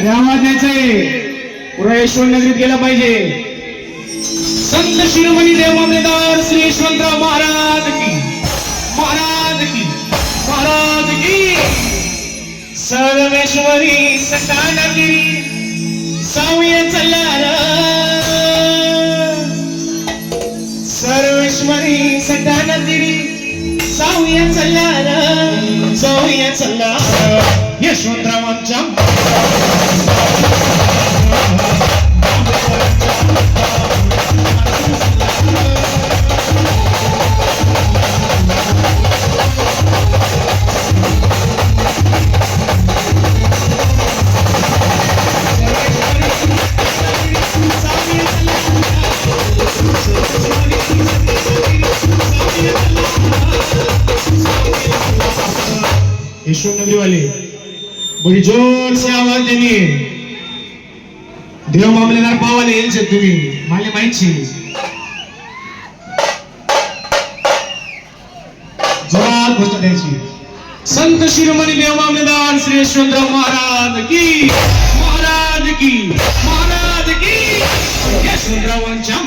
अरे आवाज द्यायचाय, पुरा यशवंत नगरीत गेला पाहिजे. संत शिरोमणी देव मामलेदार श्री यशवंतराव महाराज की, महाराज की, महाराज की. सर्वेश्वरी सटाणगिरी सावय चल्लार, सर्वेश्वरी सटाणगिरी सावय चल्लार, सावय चल्लार यशवंतरावांच्या. यशवंत नगरी वाले बड़ी जोर से आवाज देनी. देव मामलेदार पावाले यायचे तुम्ही, मला माहिती. जोरात घोषणा द्यायची. संत शिरोमणी देव मामलेदार श्री यशवंतराव महाराज की, महाराज की, महाराज की. यशवंतरावांच्या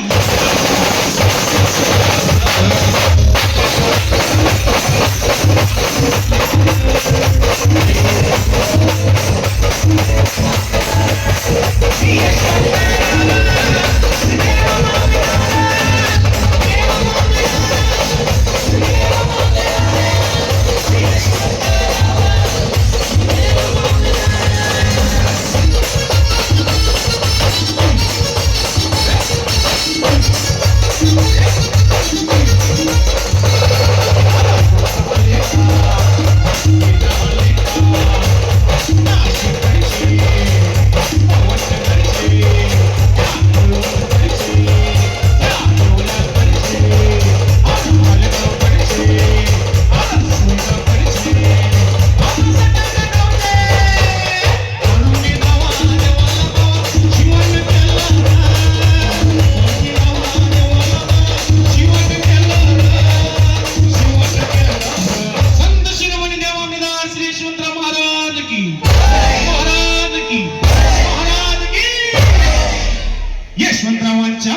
यशवंतरावांच्या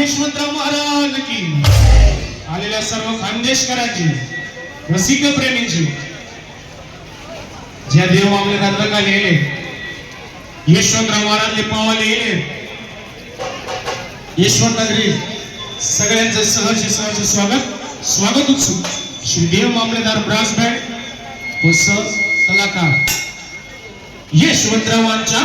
यशवंतराव महाराज की. आलेल्या सर्व खानदेशकरांची, रसिक प्रेमींची, ज्या देव मामलेदार रंगाला येले, यशवंतराव महाराजले पावाले येले, यशवंत नगरी सगळ्यांचं सहर्ष स्वागत. स्वागत उत्सुक श्री देव मामलेदार ब्रास बँड व सह कलाकार यशवंतरावांच्या